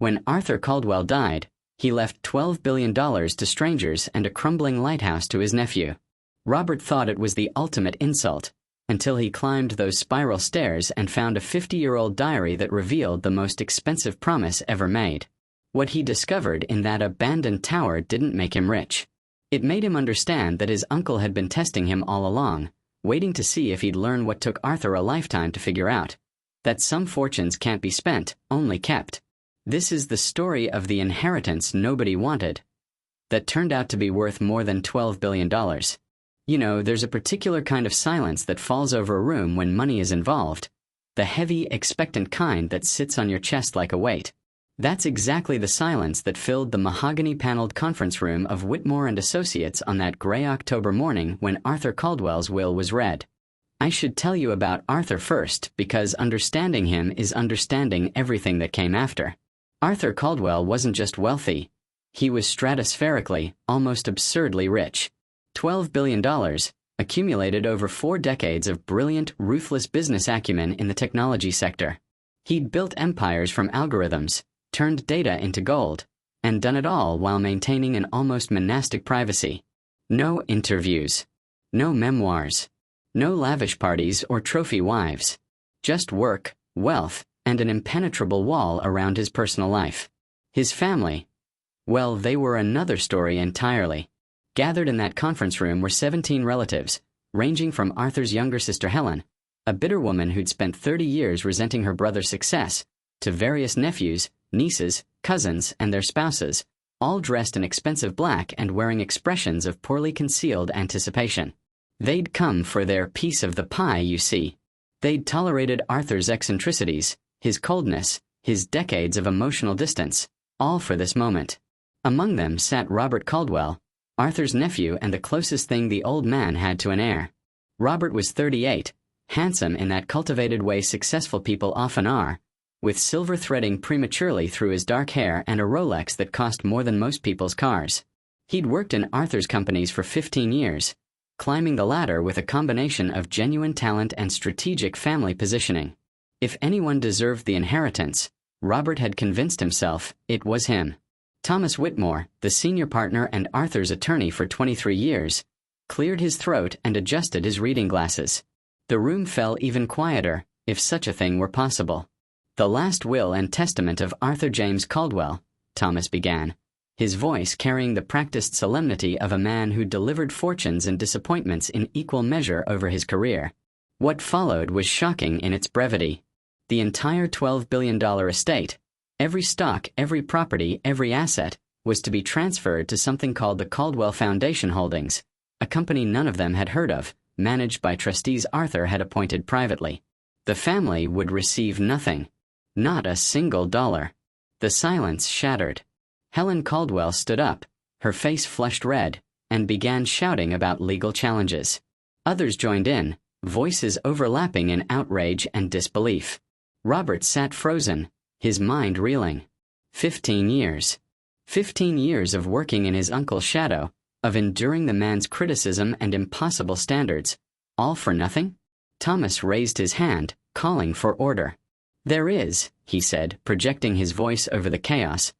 When Arthur Caldwell died, he left $12 billion to strangers and a crumbling lighthouse to his nephew. Robert thought it was the ultimate insult, until he climbed those spiral stairs and found a 50-year-old diary that revealed the most expensive promise ever made. What he discovered in that abandoned tower didn't make him rich. It made him understand that his uncle had been testing him all along, waiting to see if he'd learn what took Arthur a lifetime to figure out: that some fortunes can't be spent, only kept. This is the story of the inheritance nobody wanted, that turned out to be worth more than $12 billion. You know, there's a particular kind of silence that falls over a room when money is involved, the heavy, expectant kind that sits on your chest like a weight. That's exactly the silence that filled the mahogany-paneled conference room of Whitmore and Associates on that gray October morning when Arthur Caldwell's will was read. I should tell you about Arthur first, because understanding him is understanding everything that came after. Arthur Caldwell wasn't just wealthy. He was stratospherically, almost absurdly rich. $12 billion, accumulated over 4 decades of brilliant, ruthless business acumen in the technology sector. He'd built empires from algorithms, turned data into gold, and done it all while maintaining an almost monastic privacy. No interviews. No memoirs. No lavish parties or trophy wives. Just work, wealth, and an impenetrable wall around his personal life. His family, well, they were another story entirely. Gathered in that conference room were 17 relatives, ranging from Arthur's younger sister Helen, a bitter woman who'd spent 30 years resenting her brother's success, to various nephews, nieces, cousins, and their spouses, all dressed in expensive black and wearing expressions of poorly concealed anticipation. They'd come for their piece of the pie, you see. They'd tolerated Arthur's eccentricities, his coldness, his decades of emotional distance, all for this moment. Among them sat Robert Caldwell, Arthur's nephew and the closest thing the old man had to an heir. Robert was 38, handsome in that cultivated way successful people often are, with silver threading prematurely through his dark hair and a Rolex that cost more than most people's cars. He'd worked in Arthur's companies for 15 years, climbing the ladder with a combination of genuine talent and strategic family positioning. If anyone deserved the inheritance, Robert had convinced himself it was him. Thomas Whitmore, the senior partner and Arthur's attorney for 23 years, cleared his throat and adjusted his reading glasses. The room fell even quieter, if such a thing were possible. "The last will and testament of Arthur James Caldwell," Thomas began, his voice carrying the practiced solemnity of a man who delivered fortunes and disappointments in equal measure over his career. What followed was shocking in its brevity. The entire $12 billion estate, every stock, every property, every asset, was to be transferred to something called the Caldwell Foundation Holdings, a company none of them had heard of, managed by trustees Arthur had appointed privately. The family would receive nothing. Not a single dollar. The silence shattered. Helen Caldwell stood up, her face flushed red, and began shouting about legal challenges. Others joined in, voices overlapping in outrage and disbelief. Robert sat frozen, his mind reeling. 15 years. 15 years of working in his uncle's shadow, of enduring the man's criticism and impossible standards, all for nothing? Thomas raised his hand, calling for order. "There is," he said, projecting his voice over the chaos,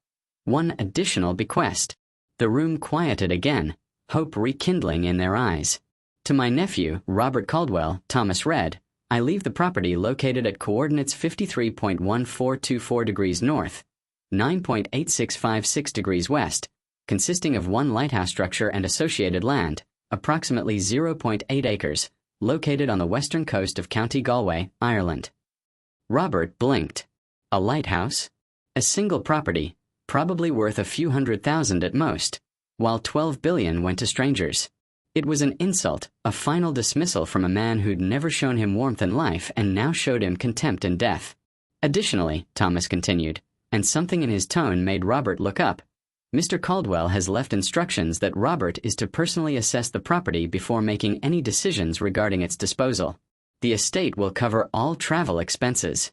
"one additional bequest." The room quieted again, hope rekindling in their eyes. "To my nephew, Robert Caldwell," Thomas read, "I leave the property located at coordinates 53.1424 degrees north, 9.8656 degrees west, consisting of 1 lighthouse structure and associated land, approximately 0.8 acres, located on the western coast of County Galway, Ireland." Robert blinked. A lighthouse? A single property, probably worth a few $100,000 at most, while $12 billion went to strangers. It was an insult, a final dismissal from a man who'd never shown him warmth in life and now showed him contempt in death. "Additionally," Thomas continued, and something in his tone made Robert look up, "Mr. Caldwell has left instructions that Robert is to personally assess the property before making any decisions regarding its disposal. The estate will cover all travel expenses."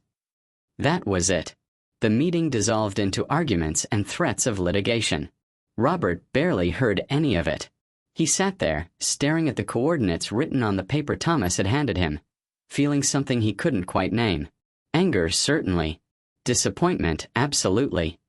That was it. The meeting dissolved into arguments and threats of litigation. Robert barely heard any of it. He sat there, staring at the coordinates written on the paper Thomas had handed him, feeling something he couldn't quite name. Anger, certainly. Disappointment, absolutely.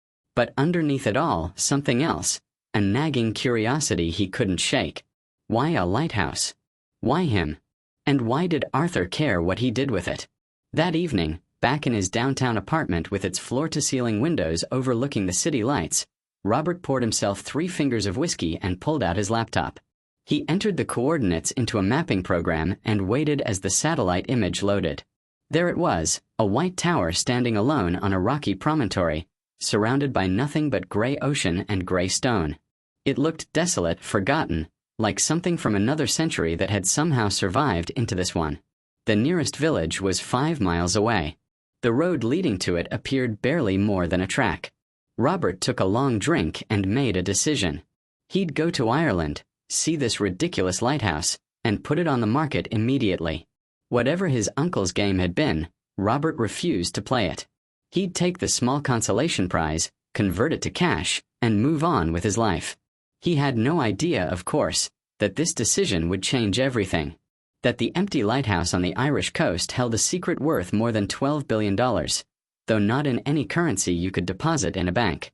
But underneath it all, something else, a nagging curiosity he couldn't shake. Why a lighthouse? Why him? And why did Arthur care what he did with it? That evening, back in his downtown apartment with its floor-to-ceiling windows overlooking the city lights, Robert poured himself 3 fingers of whiskey and pulled out his laptop. He entered the coordinates into a mapping program and waited as the satellite image loaded. There it was, a white tower standing alone on a rocky promontory, surrounded by nothing but gray ocean and gray stone. It looked desolate, forgotten, like something from another century that had somehow survived into this one. The nearest village was 5 miles away. The road leading to it appeared barely more than a track. Robert took a long drink and made a decision. He'd go to Ireland, see this ridiculous lighthouse, and put it on the market immediately. Whatever his uncle's game had been, Robert refused to play it. He'd take the small consolation prize, convert it to cash, and move on with his life. He had no idea, of course, that this decision would change everything. That the empty lighthouse on the Irish coast held a secret worth more than $12 billion, though not in any currency you could deposit in a bank.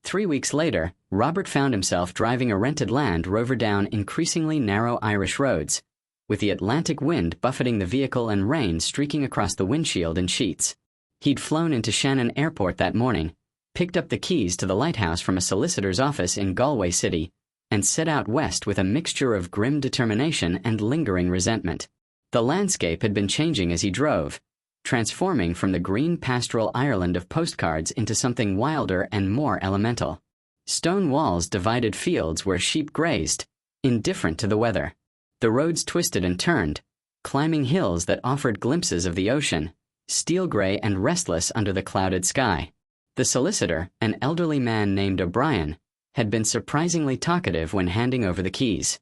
3 weeks later, Robert found himself driving a rented Land Rover down increasingly narrow Irish roads, with the Atlantic wind buffeting the vehicle and rain streaking across the windshield in sheets. He'd flown into Shannon Airport that morning, picked up the keys to the lighthouse from a solicitor's office in Galway City, and set out west with a mixture of grim determination and lingering resentment. The landscape had been changing as he drove, transforming from the green pastoral Ireland of postcards into something wilder and more elemental. Stone walls divided fields where sheep grazed, indifferent to the weather. The roads twisted and turned, climbing hills that offered glimpses of the ocean, steel gray and restless under the clouded sky. The solicitor, an elderly man named O'Brien, had been surprisingly talkative when handing over the keys.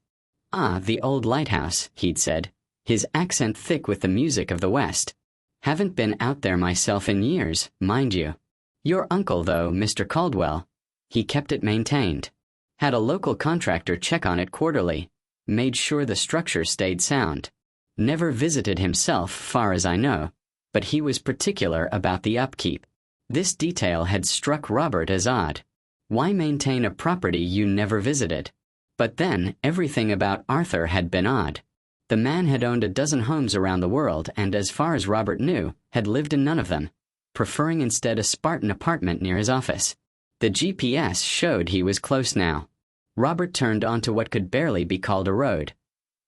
"Ah, the old lighthouse," he'd said, his accent thick with the music of the West. "Haven't been out there myself in years, mind you. Your uncle, though, Mr. Caldwell, he kept it maintained. Had a local contractor check on it quarterly, made sure the structure stayed sound. Never visited himself, far as I know, but he was particular about the upkeep." This detail had struck Robert as odd. Why maintain a property you never visited? But then, everything about Arthur had been odd. The man had owned a dozen homes around the world and, as far as Robert knew, had lived in none of them, preferring instead a Spartan apartment near his office. The GPS showed he was close now. Robert turned onto what could barely be called a road,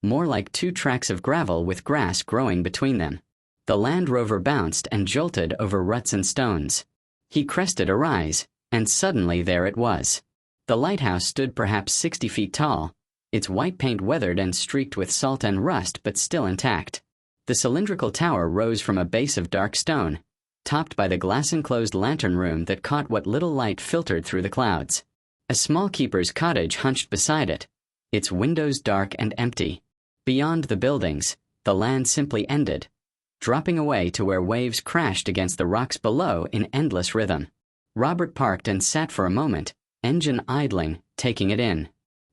more like 2 tracks of gravel with grass growing between them. The Land Rover bounced and jolted over ruts and stones. He crested a rise, and suddenly there it was. The lighthouse stood perhaps 60 feet tall, its white paint weathered and streaked with salt and rust but still intact. The cylindrical tower rose from a base of dark stone, topped by the glass-enclosed lantern room that caught what little light filtered through the clouds. A small keeper's cottage hunched beside it, its windows dark and empty. Beyond the buildings, the land simply ended, dropping away to where waves crashed against the rocks below in endless rhythm. Robert parked and sat for a moment, engine idling, taking it in.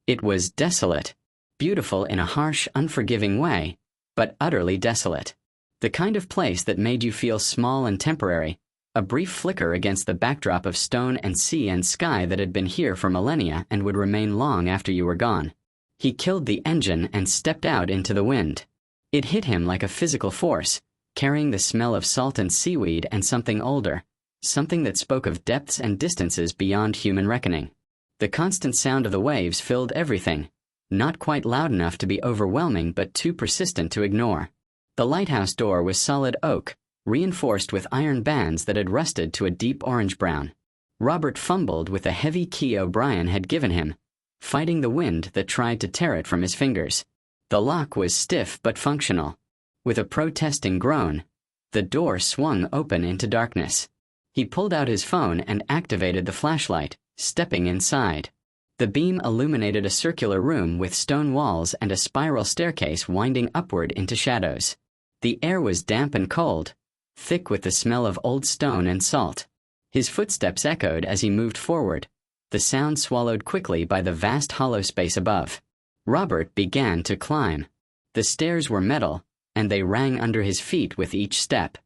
It was desolate, beautiful in a harsh, unforgiving way, but utterly desolate. The kind of place that made you feel small and temporary, a brief flicker against the backdrop of stone and sea and sky that had been here for millennia and would remain long after you were gone. He killed the engine and stepped out into the wind. It hit him like a physical force, carrying the smell of salt and seaweed and something older, something that spoke of depths and distances beyond human reckoning. The constant sound of the waves filled everything, not quite loud enough to be overwhelming but too persistent to ignore. The lighthouse door was solid oak, reinforced with iron bands that had rusted to a deep orange-brown. Robert fumbled with the heavy key O'Brien had given him, fighting the wind that tried to tear it from his fingers. The lock was stiff but functional. With a protesting groan, the door swung open into darkness. He pulled out his phone and activated the flashlight, stepping inside. The beam illuminated a circular room with stone walls and a spiral staircase winding upward into shadows. The air was damp and cold, thick with the smell of old stone and salt. His footsteps echoed as he moved forward, the sound swallowed quickly by the vast hollow space above. Robert began to climb. The stairs were metal, and they rang under his feet with each step.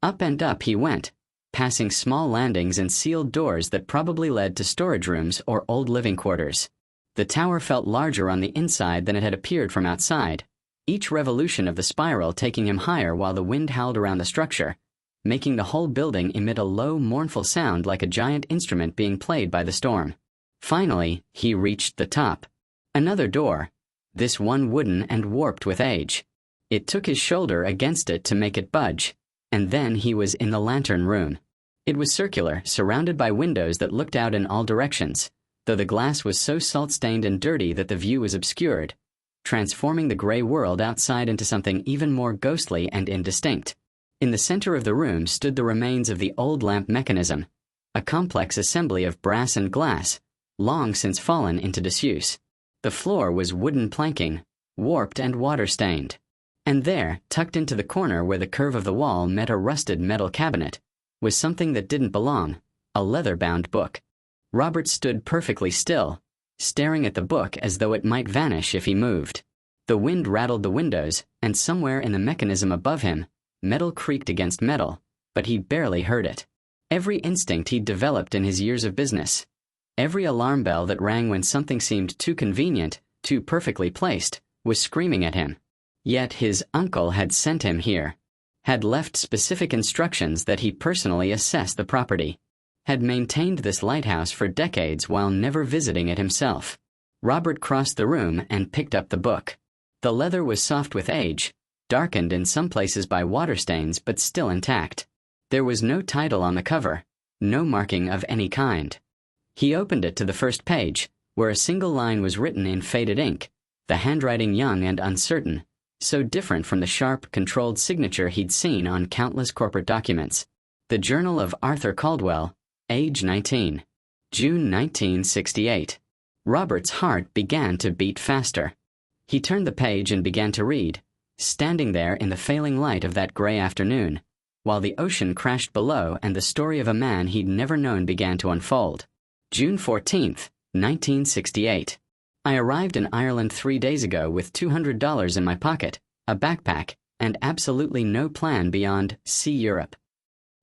Up and up he went, passing small landings and sealed doors that probably led to storage rooms or old living quarters. The tower felt larger on the inside than it had appeared from outside, each revolution of the spiral taking him higher while the wind howled around the structure, making the whole building emit a low, mournful sound like a giant instrument being played by the storm. Finally, he reached the top. Another door, this one wooden and warped with age. It took his shoulder against it to make it budge, and then he was in the lantern room. It was circular, surrounded by windows that looked out in all directions, though the glass was so salt-stained and dirty that the view was obscured, transforming the gray world outside into something even more ghostly and indistinct. In the center of the room stood the remains of the old lamp mechanism, a complex assembly of brass and glass, long since fallen into disuse. The floor was wooden planking, warped and water-stained. And there, tucked into the corner where the curve of the wall met a rusted metal cabinet, was something that didn't belong, a leather-bound book. Robert stood perfectly still, staring at the book as though it might vanish if he moved. The wind rattled the windows, and somewhere in the mechanism above him, metal creaked against metal, but he barely heard it. Every instinct he'd developed in his years of business, every alarm bell that rang when something seemed too convenient, too perfectly placed, was screaming at him. Yet his uncle had sent him here, had left specific instructions that he personally assess the property, had maintained this lighthouse for decades while never visiting it himself. Robert crossed the room and picked up the book. The leather was soft with age, darkened in some places by water stains but still intact. There was no title on the cover, no marking of any kind. He opened it to the first page, where a single line was written in faded ink, the handwriting young and uncertain, so different from the sharp, controlled signature he'd seen on countless corporate documents. The Journal of Arthur Caldwell, age 19. June 1968. Robert's heart began to beat faster. He turned the page and began to read, standing there in the failing light of that gray afternoon, while the ocean crashed below and the story of a man he'd never known began to unfold. June 14th, 1968. I arrived in Ireland 3 days ago with $200 in my pocket, a backpack, and absolutely no plan beyond see Europe.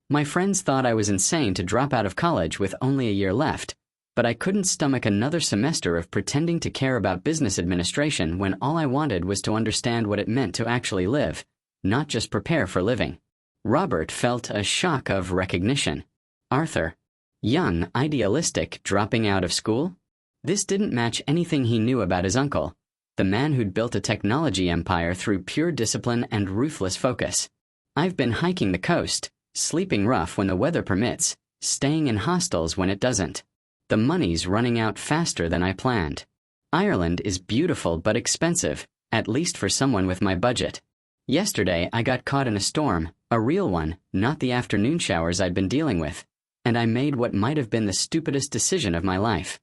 My friends thought I was insane to drop out of college with only a year left, but I couldn't stomach another semester of pretending to care about business administration when all I wanted was to understand what it meant to actually live, not just prepare for living. Robert felt a shock of recognition. Arthur, young, idealistic, dropping out of school? This didn't match anything he knew about his uncle, the man who'd built a technology empire through pure discipline and ruthless focus. I've been hiking the coast, sleeping rough when the weather permits, staying in hostels when it doesn't. The money's running out faster than I planned. Ireland is beautiful but expensive, at least for someone with my budget. Yesterday I got caught in a storm, a real one, not the afternoon showers I'd been dealing with, and I made what might have been the stupidest decision of my life.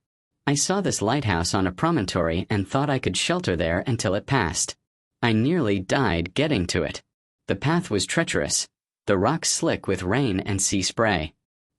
I saw this lighthouse on a promontory and thought I could shelter there until it passed. I nearly died getting to it. The path was treacherous, the rocks slick with rain and sea spray.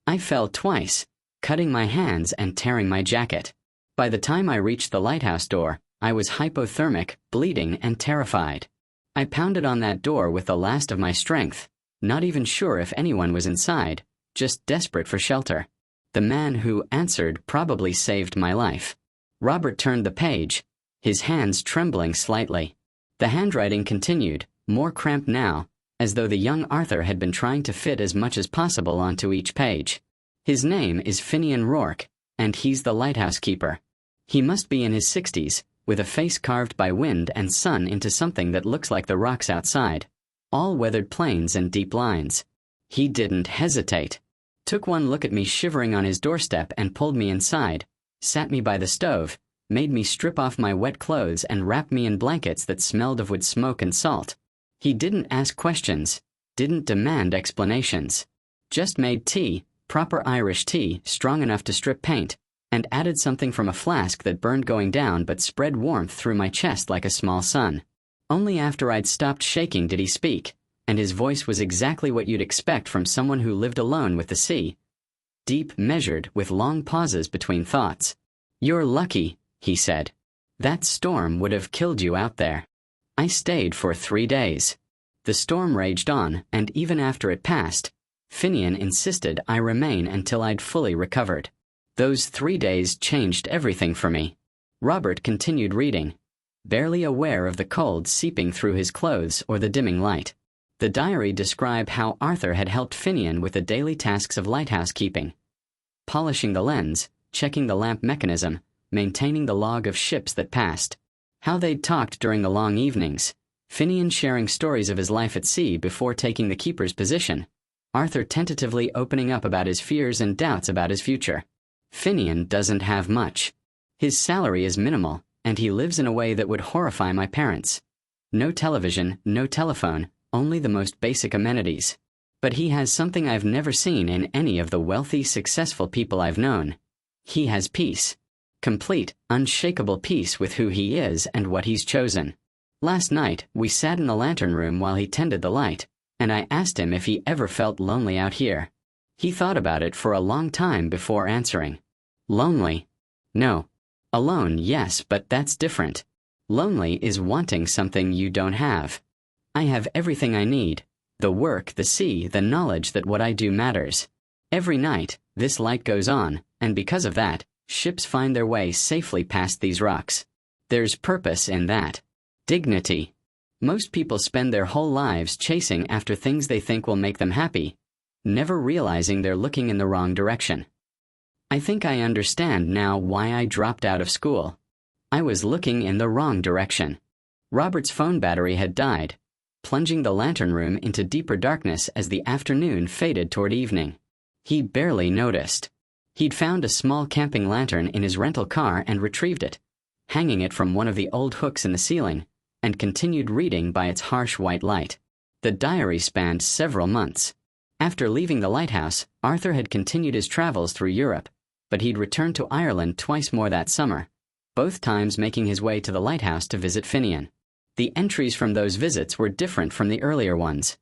I fell twice, cutting my hands and tearing my jacket. By the time I reached the lighthouse door, I was hypothermic, bleeding, and terrified. I pounded on that door with the last of my strength, not even sure if anyone was inside, just desperate for shelter. The man who answered probably saved my life. Robert turned the page, his hands trembling slightly. The handwriting continued, more cramped now, as though the young Arthur had been trying to fit as much as possible onto each page. His name is Finian Rourke, and he's the lighthouse keeper. He must be in his 60s, with a face carved by wind and sun into something that looks like the rocks outside, all weathered plains and deep lines. He didn't hesitate. Took one look at me shivering on his doorstep and pulled me inside, sat me by the stove, made me strip off my wet clothes and wrap me in blankets that smelled of wood smoke and salt. He didn't ask questions, didn't demand explanations. Just made tea, proper Irish tea, strong enough to strip paint, and added something from a flask that burned going down but spread warmth through my chest like a small sun. Only after I'd stopped shaking did he speak, and his voice was exactly what you'd expect from someone who lived alone with the sea. Deep, measured, with long pauses between thoughts. "You're lucky," he said. "That storm would have killed you out there." I stayed for 3 days. The storm raged on, and even after it passed, Finian insisted I remain until I'd fully recovered. Those 3 days changed everything for me. Robert continued reading, barely aware of the cold seeping through his clothes or the dimming light. The diary described how Arthur had helped Finian with the daily tasks of lighthouse keeping. Polishing the lens, checking the lamp mechanism, maintaining the log of ships that passed. How they'd talked during the long evenings, Finian sharing stories of his life at sea before taking the keeper's position. Arthur tentatively opening up about his fears and doubts about his future. Finian doesn't have much. His salary is minimal, and he lives in a way that would horrify my parents. No television, no telephone, only the most basic amenities. But he has something I've never seen in any of the wealthy, successful people I've known. He has peace. Complete, unshakable peace with who he is and what he's chosen. Last night, we sat in the lantern room while he tended the light, and I asked him if he ever felt lonely out here. He thought about it for a long time before answering. Lonely? No. Alone, yes, but that's different. Lonely is wanting something you don't have. I have everything I need. The work, the sea, the knowledge that what I do matters. Every night, this light goes on, and because of that, ships find their way safely past these rocks. There's purpose in that. Dignity. Most people spend their whole lives chasing after things they think will make them happy, never realizing they're looking in the wrong direction. I think I understand now why I dropped out of school. I was looking in the wrong direction. Robert's phone battery had died, plunging the lantern room into deeper darkness as the afternoon faded toward evening. He barely noticed. He'd found a small camping lantern in his rental car and retrieved it, hanging it from one of the old hooks in the ceiling, and continued reading by its harsh white light. The diary spanned several months. After leaving the lighthouse, Arthur had continued his travels through Europe, but he'd returned to Ireland twice more that summer, both times making his way to the lighthouse to visit Finian. The entries from those visits were different from the earlier ones.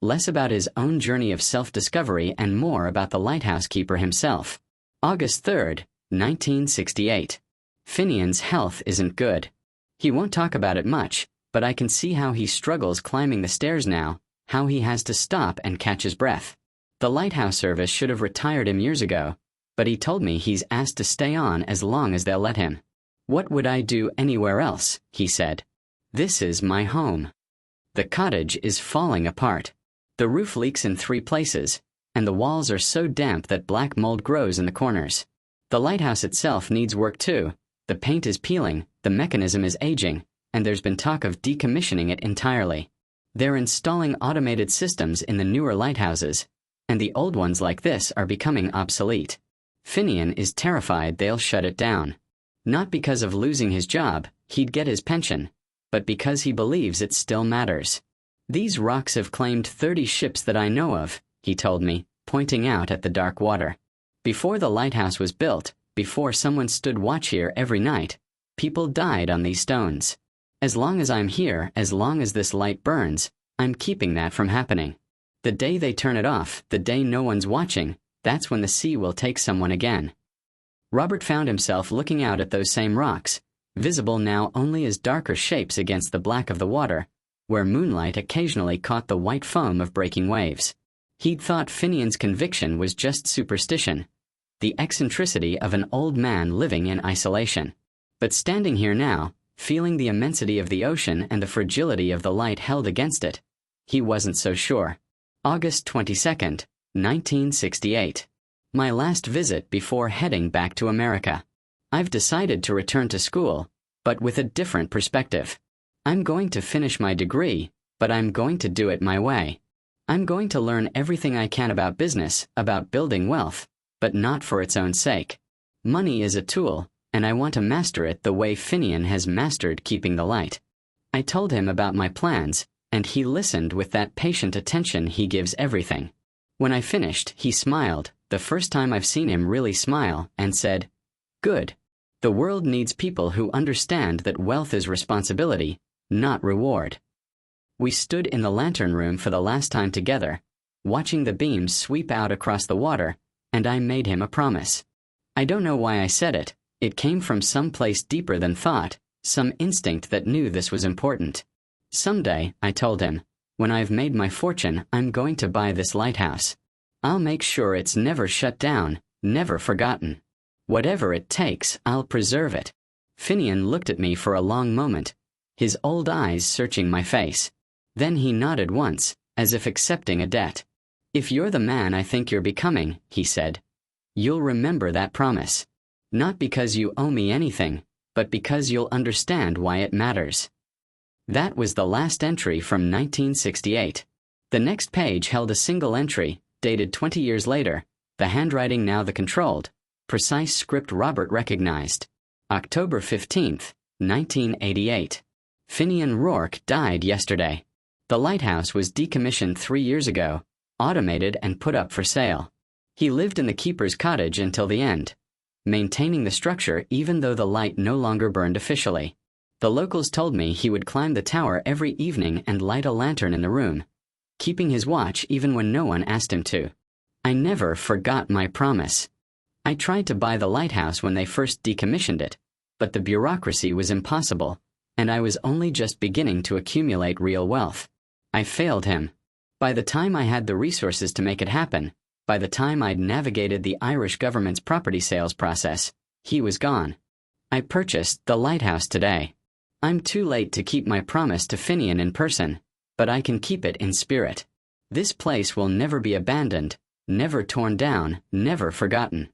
Less about his own journey of self-discovery and more about the lighthouse keeper himself. August 3rd, 1968. Finian's health isn't good. He won't talk about it much, but I can see how he struggles climbing the stairs now, how he has to stop and catch his breath. The lighthouse service should have retired him years ago, but he told me he's asked to stay on as long as they'll let him. What would I do anywhere else, he said. This is my home. The cottage is falling apart. The roof leaks in 3 places, and the walls are so damp that black mold grows in the corners. The lighthouse itself needs work too. The paint is peeling, the mechanism is aging, and there's been talk of decommissioning it entirely. They're installing automated systems in the newer lighthouses, and the old ones like this are becoming obsolete. Finian is terrified they'll shut it down. Not because of losing his job, he'd get his pension, but because he believes it still matters. These rocks have claimed 30 ships that I know of, he told me, pointing out at the dark water. Before the lighthouse was built, before someone stood watch here every night, people died on these stones. As long as I'm here, as long as this light burns, I'm keeping that from happening. The day they turn it off, the day no one's watching, that's when the sea will take someone again. Robert found himself looking out at those same rocks, visible now only as darker shapes against the black of the water, where moonlight occasionally caught the white foam of breaking waves. He'd thought Finian's conviction was just superstition, the eccentricity of an old man living in isolation. But standing here now, feeling the immensity of the ocean and the fragility of the light held against it, he wasn't so sure. August 22nd, 1968. My last visit before heading back to America. I've decided to return to school, but with a different perspective. I'm going to finish my degree, but I'm going to do it my way. I'm going to learn everything I can about business, about building wealth, but not for its own sake. Money is a tool, and I want to master it the way Finian has mastered keeping the light. I told him about my plans, and he listened with that patient attention he gives everything. When I finished, he smiled, the first time I've seen him really smile, and said, "Good. The world needs people who understand that wealth is responsibility, not reward." We stood in the lantern room for the last time together, watching the beams sweep out across the water, and I made him a promise. I don't know why I said it. It came from some place deeper than thought, some instinct that knew this was important. Someday, I told him, when I've made my fortune, I'm going to buy this lighthouse. I'll make sure it's never shut down, never forgotten. Whatever it takes, I'll preserve it. Finian looked at me for a long moment, his old eyes searching my face. Then he nodded once, as if accepting a debt. If you're the man I think you're becoming, he said, you'll remember that promise. Not because you owe me anything, but because you'll understand why it matters. That was the last entry from 1968. The next page held a single entry, dated 20 years later, the handwriting now the controlled, precise script Robert recognized. October 15th, 1988. Finian Rourke died yesterday. The lighthouse was decommissioned 3 years ago, automated and put up for sale. He lived in the keeper's cottage until the end, maintaining the structure even though the light no longer burned officially. The locals told me he would climb the tower every evening and light a lantern in the room, keeping his watch even when no one asked him to. I never forgot my promise. I tried to buy the lighthouse when they first decommissioned it, but the bureaucracy was impossible, and I was only just beginning to accumulate real wealth. I failed him. By the time I had the resources to make it happen, by the time I'd navigated the Irish government's property sales process, he was gone. I purchased the lighthouse today. I'm too late to keep my promise to Finian in person, but I can keep it in spirit. This place will never be abandoned, never torn down, never forgotten.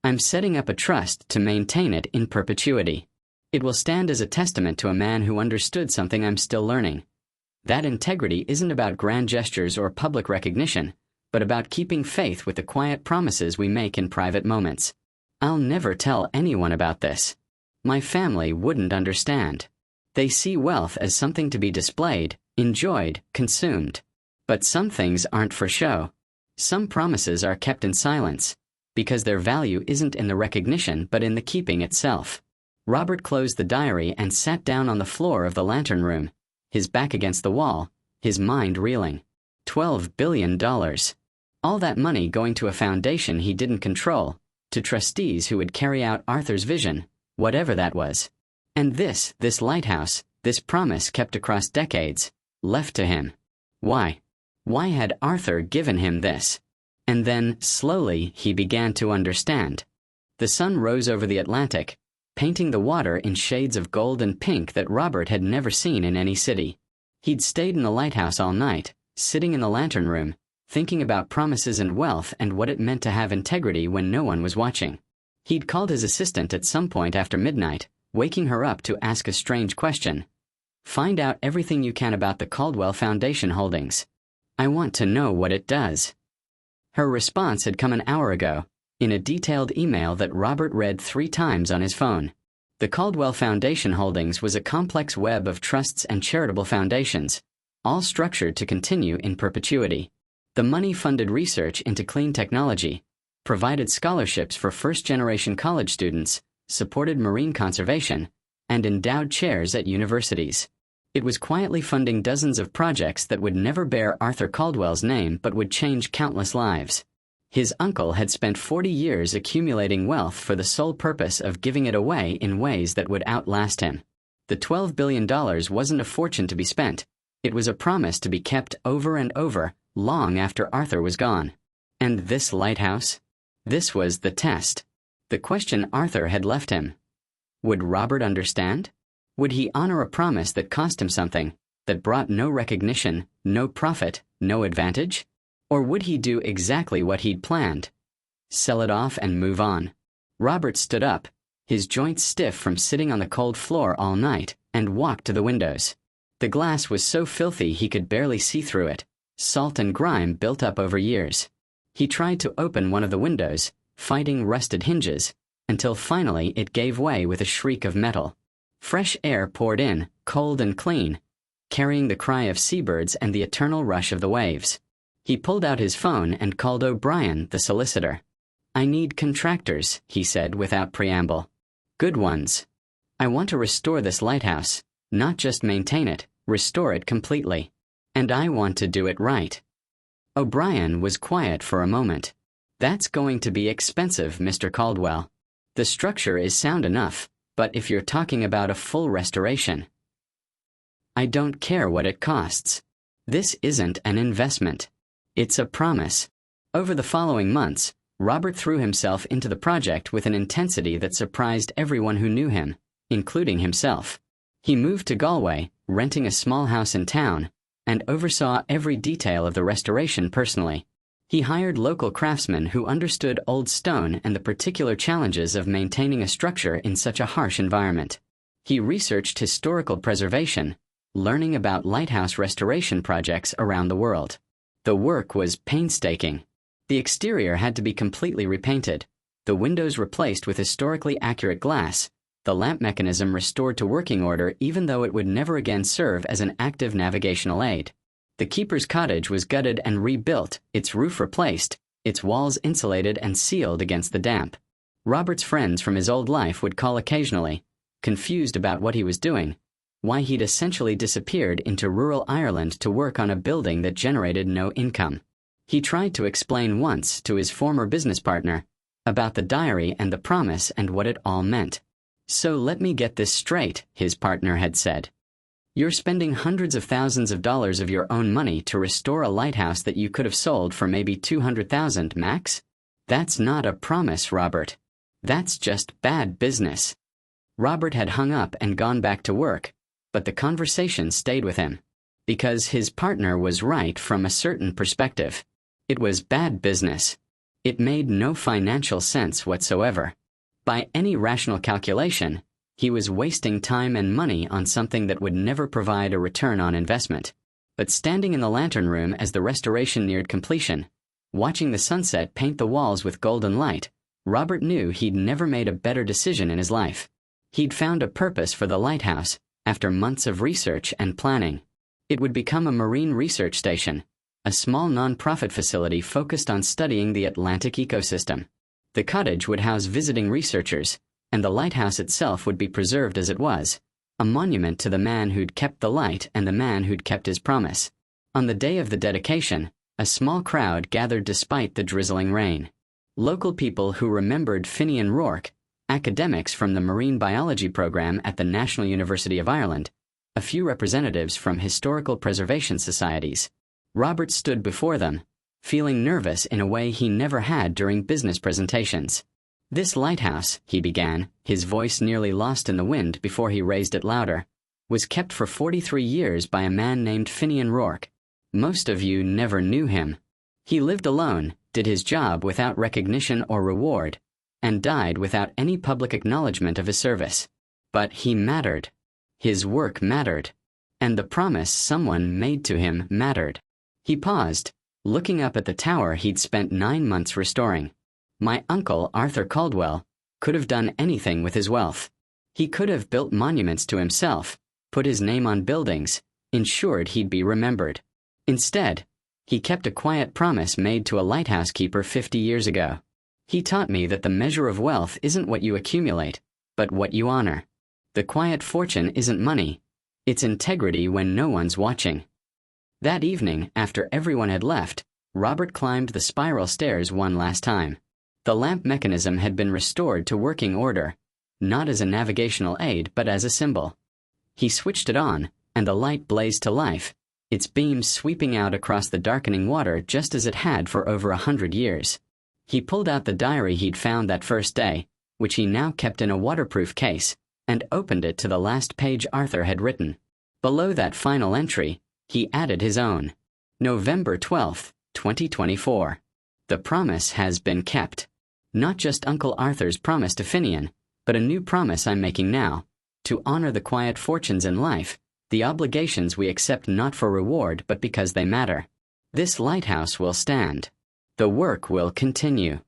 I'm setting up a trust to maintain it in perpetuity. It will stand as a testament to a man who understood something I'm still learning. That integrity isn't about grand gestures or public recognition, but about keeping faith with the quiet promises we make in private moments. I'll never tell anyone about this. My family wouldn't understand. They see wealth as something to be displayed, enjoyed, consumed. But some things aren't for show. Some promises are kept in silence, because their value isn't in the recognition but in the keeping itself. Robert closed the diary and sat down on the floor of the lantern room, his back against the wall, his mind reeling. $12 billion. All that money going to a foundation he didn't control, to trustees who would carry out Arthur's vision, whatever that was. And this lighthouse, this promise kept across decades, left to him. Why? Why had Arthur given him this? And then, slowly, he began to understand. The sun rose over the Atlantic, painting the water in shades of gold and pink that Robert had never seen in any city. He'd stayed in the lighthouse all night, sitting in the lantern room, thinking about promises and wealth and what it meant to have integrity when no one was watching. He'd called his assistant at some point after midnight, waking her up to ask a strange question. Find out everything you can about the Caldwell Foundation holdings. I want to know what it does. Her response had come an hour ago, in a detailed email that Robert read 3 times on his phone. The Caldwell Foundation Holdings was a complex web of trusts and charitable foundations, all structured to continue in perpetuity. The money funded research into clean technology, provided scholarships for first-generation college students, supported marine conservation, and endowed chairs at universities. It was quietly funding dozens of projects that would never bear Arthur Caldwell's name but would change countless lives. His uncle had spent 40 years accumulating wealth for the sole purpose of giving it away in ways that would outlast him. The $12 billion wasn't a fortune to be spent. It was a promise to be kept over and over, long after Arthur was gone. And this lighthouse? This was the test. The question Arthur had left him. Would Robert understand? Would he honor a promise that cost him something, that brought no recognition, no profit, no advantage? Or would he do exactly what he'd planned? Sell it off and move on. Robert stood up, his joints stiff from sitting on the cold floor all night, and walked to the windows. The glass was so filthy he could barely see through it, salt and grime built up over years. He tried to open one of the windows, fighting rusted hinges, until finally it gave way with a shriek of metal. Fresh air poured in, cold and clean, carrying the cry of seabirds and the eternal rush of the waves. He pulled out his phone and called O'Brien, the solicitor. I need contractors, he said without preamble. Good ones. I want to restore this lighthouse, not just maintain it, restore it completely. And I want to do it right. O'Brien was quiet for a moment. That's going to be expensive, Mr. Caldwell. The structure is sound enough, but if you're talking about a full restoration, I don't care what it costs. This isn't an investment. It's a promise. Over the following months, Robert threw himself into the project with an intensity that surprised everyone who knew him, including himself. He moved to Galway, renting a small house in town, and oversaw every detail of the restoration personally. He hired local craftsmen who understood old stone and the particular challenges of maintaining a structure in such a harsh environment. He researched historical preservation, learning about lighthouse restoration projects around the world. The work was painstaking. The exterior had to be completely repainted, the windows replaced with historically accurate glass, the lamp mechanism restored to working order even though it would never again serve as an active navigational aid. The keeper's cottage was gutted and rebuilt, its roof replaced, its walls insulated and sealed against the damp. Robert's friends from his old life would call occasionally, confused about what he was doing, why he'd essentially disappeared into rural Ireland to work on a building that generated no income. He tried to explain once to his former business partner about the diary and the promise and what it all meant. "So let me get this straight," his partner had said. "You're spending hundreds of thousands of dollars of your own money to restore a lighthouse that you could have sold for maybe $200,000 max? That's not a promise, Robert. That's just bad business." Robert had hung up and gone back to work, but the conversation stayed with him. Because his partner was right from a certain perspective. It was bad business. It made no financial sense whatsoever. By any rational calculation, he was wasting time and money on something that would never provide a return on investment. But standing in the lantern room as the restoration neared completion, watching the sunset paint the walls with golden light, Robert knew he'd never made a better decision in his life. He'd found a purpose for the lighthouse after months of research and planning. It would become a marine research station, a small non-profit facility focused on studying the Atlantic ecosystem. The cottage would house visiting researchers, and the lighthouse itself would be preserved as it was, a monument to the man who'd kept the light and the man who'd kept his promise. On the day of the dedication, a small crowd gathered despite the drizzling rain. Local people who remembered Finian Rourke, academics from the marine biology program at the National University of Ireland, a few representatives from historical preservation societies. Robert stood before them, feeling nervous in a way he never had during business presentations. "This lighthouse," he began, his voice nearly lost in the wind before he raised it louder, "was kept for 43 years by a man named Finian Rourke. Most of you never knew him. He lived alone, did his job without recognition or reward, and died without any public acknowledgement of his service. But he mattered. His work mattered. And the promise someone made to him mattered." He paused, looking up at the tower he'd spent 9 months restoring. My uncle, Arthur Caldwell, could have done anything with his wealth. He could have built monuments to himself, put his name on buildings, ensured he'd be remembered. Instead, he kept a quiet promise made to a lighthouse keeper 50 years ago. He taught me that the measure of wealth isn't what you accumulate, but what you honor. The quiet fortune isn't money. It's integrity when no one's watching. That evening, after everyone had left, Robert climbed the spiral stairs one last time. The lamp mechanism had been restored to working order, not as a navigational aid but as a symbol. He switched it on, and the light blazed to life, its beams sweeping out across the darkening water just as it had for over 100 years. He pulled out the diary he'd found that first day, which he now kept in a waterproof case, and opened it to the last page Arthur had written. Below that final entry, he added his own. November 12th, 2024. The promise has been kept. Not just Uncle Arthur's promise to Finian, but a new promise I'm making now, to honor the quiet fortunes in life, the obligations we accept not for reward but because they matter. This lighthouse will stand. The work will continue.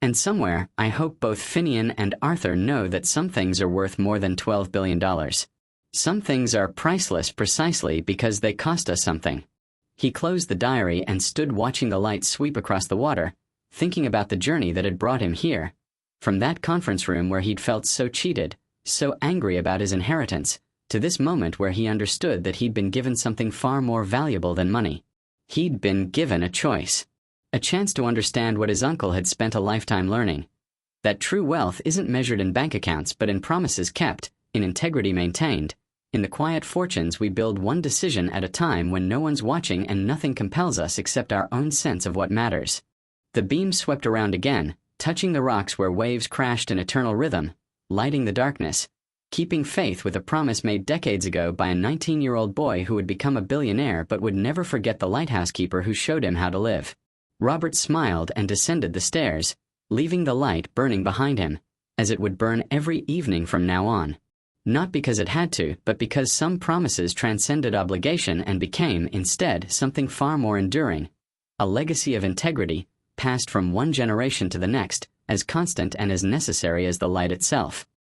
And somewhere, I hope both Finian and Arthur know that some things are worth more than $12 billion. Some things are priceless precisely because they cost us something. He closed the diary and stood watching the light sweep across the water, thinking about the journey that had brought him here. From that conference room where he'd felt so cheated, so angry about his inheritance, to this moment where he understood that he'd been given something far more valuable than money. He'd been given a choice. A chance to understand what his uncle had spent a lifetime learning. That true wealth isn't measured in bank accounts but in promises kept, in integrity maintained, in the quiet fortunes we build one decision at a time when no one's watching and nothing compels us except our own sense of what matters. The beam swept around again, touching the rocks where waves crashed in eternal rhythm, lighting the darkness, keeping faith with a promise made decades ago by a 19-year-old boy who would become a billionaire but would never forget the lighthouse keeper who showed him how to live. Robert smiled and descended the stairs, leaving the light burning behind him, as it would burn every evening from now on. Not because it had to, but because some promises transcended obligation and became, instead, something far more enduring. A legacy of integrity, passed from one generation to the next, as constant and as necessary as the light itself.